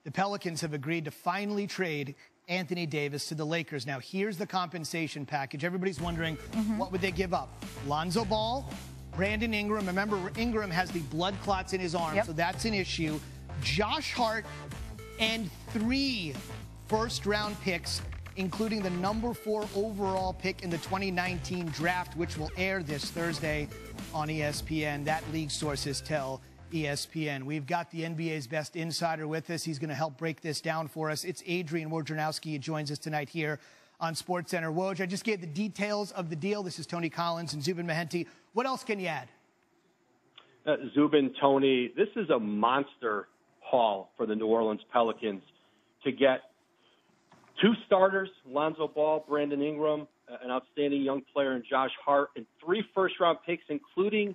the Pelicans have agreed to finally trade Anthony Davis to the Lakers. Now, here's the compensation package. Everybody's wondering, what would they give up? Lonzo Ball, Brandon Ingram. Remember, Ingram has the blood clots in his arm, so that's an issue. Josh Hart and 3 first-round picks, including the number 4 overall pick in the 2019 draft, which will air this Thursday on ESPN. That league sources tell ESPN. We've got the NBA's best insider with us. He's going to help break this down for us. It's Adrian Wojnarowski who joins us tonight here on SportsCenter. Woj, I just gave the details of the deal. This is Tony Collins and Zubin Mehenti. What else can you add? Zubin, Tony, this is a monster haul for the New Orleans Pelicans to get 2 starters, Lonzo Ball, Brandon Ingram, an outstanding young player in Josh Hart, and 3 first-round picks, including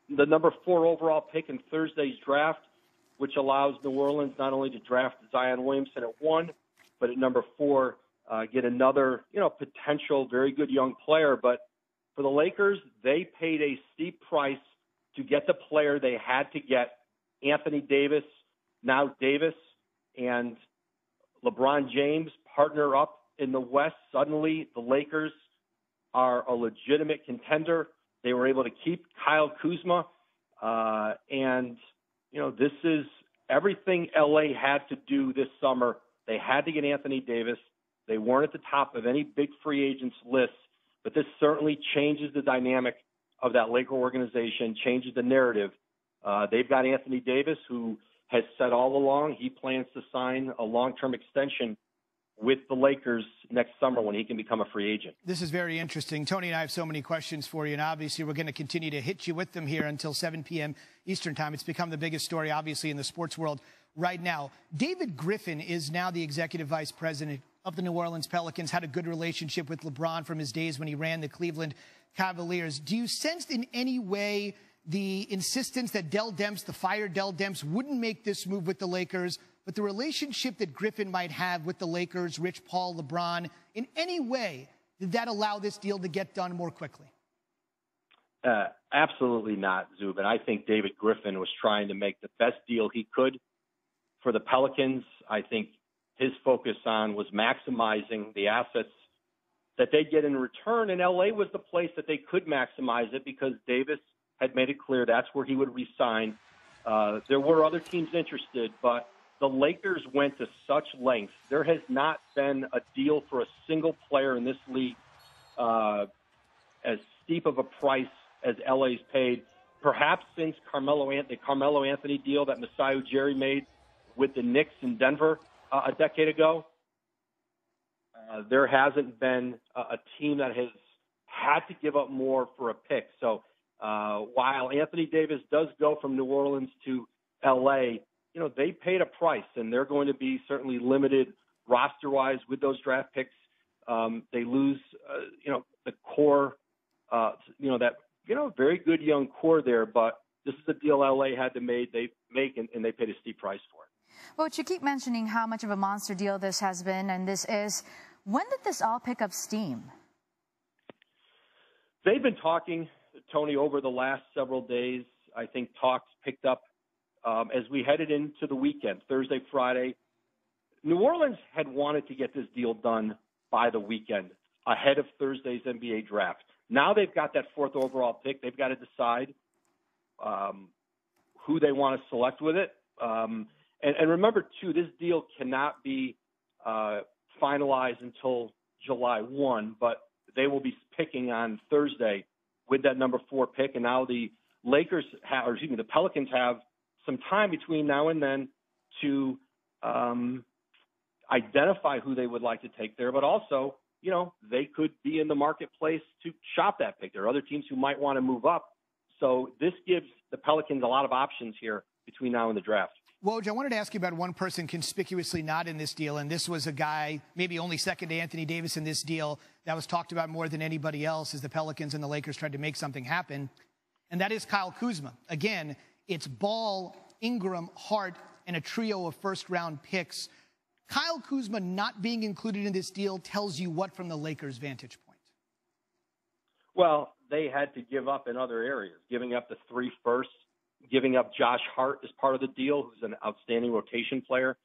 the number 4 overall pick in Thursday's draft, which allows New Orleans not only to draft Zion Williamson at 1, but at number 4, get another, potential very good young player. But for the Lakers, they paid a steep price to get the player they had to get, Anthony Davis. Now Davis and LeBron James partner up in the West. Suddenly, the Lakers are a legitimate contender. They were able to keep Kyle Kuzma. This is everything LA had to do this summer. They had to get Anthony Davis. They weren't at the top of any big free agents list, but this certainly changes the dynamic of that Laker organization, changes the narrative. They've got Anthony Davis, who has said all along he plans to sign a long-term extension with the Lakers next summer when he can become a free agent. This is very interesting. Tony and I have so many questions for you, and obviously we're going to continue to hit you with them here until 7 p.m. Eastern time. It's become the biggest story, obviously, in the sports world right now. David Griffin is now the executive vice president of the New Orleans Pelicans, had a good relationship with LeBron from his days when he ran the Cleveland Cavaliers. Do you sense in any way the insistence that the fired Dell Demps wouldn't make this move with the Lakers, but the relationship that Griffin might have with the Lakers, Rich Paul, LeBron, in any way, did that allow this deal to get done more quickly? Absolutely not, Zubin. I think David Griffin was trying to make the best deal he could for the Pelicans. I think his focus was maximizing the assets that they get in return, and L.A. was the place that they could maximize it because Davis had made it clear that's where he would resign. There were other teams interested, but the Lakers went to such lengths. There has not been a deal for a single player in this league as steep of a price as LA's paid, perhaps since the Carmelo Anthony deal that Masai Ujiri made with the Knicks in Denver a decade ago. There hasn't been a team that has had to give up more for a pick. So while Anthony Davis does go from New Orleans to L.A., they paid a price, and they're going to be certainly limited roster-wise with those draft picks. They lose, the core, very good young core there, but this is a deal L.A. had to make, and they paid a steep price for it. Well, you keep mentioning how much of a monster deal this has been, and this is. When did this all pick up steam? They've been talking, Tony, over the last several days. I think talks picked up as we headed into the weekend, Thursday, Friday. New Orleans had wanted to get this deal done by the weekend ahead of Thursday's NBA draft. Now they've got that 4th overall pick. They've got to decide who they want to select with it. And remember, too, this deal cannot be finalized until July 1, but they will be picking on Thursday with that number 4 pick. And now the the Pelicans have some time between now and then to identify who they would like to take there, but also, they could be in the marketplace to shop that pick. There are other teams who might want to move up. So this gives the Pelicans a lot of options here between now and the draft. Woj, I wanted to ask you about one person conspicuously not in this deal, and this was a guy maybe only second to Anthony Davis in this deal that was talked about more than anybody else as the Pelicans and the Lakers tried to make something happen, and that is Kyle Kuzma. Again, it's Ball, Ingram, Hart, and a trio of first-round picks. Kyle Kuzma not being included in this deal tells you what from the Lakers' vantage point? Well, they had to give up in other areas, giving up the 3 firsts, giving up Josh Hart as part of the deal, who's an outstanding rotation player.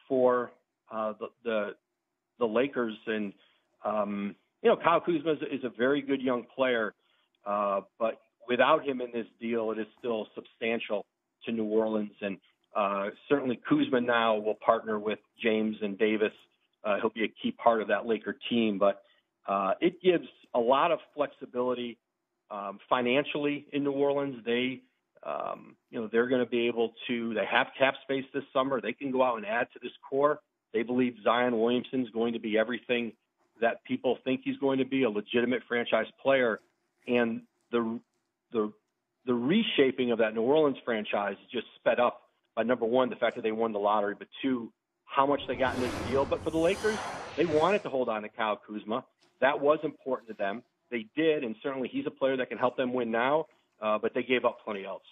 for the Lakers. And Kyle Kuzma is a very good young player, but without him in this deal, it is still substantial to New Orleans. And certainly Kuzma now will partner with James and Davis. He'll be a key part of that Laker team, but it gives a lot of flexibility financially in New Orleans. They're going to be able to, they have cap space this summer. They can go out and add to this core. They believe Zion Williamson's going to be everything that people think he's going to be, a legitimate franchise player. And the reshaping of that New Orleans franchise just sped up by, number one, the fact that they won the lottery, but two, how much they got in this deal. But for the Lakers, they wanted to hold on to Kyle Kuzma. That was important to them. They did, and certainly he's a player that can help them win now, but they gave up plenty else.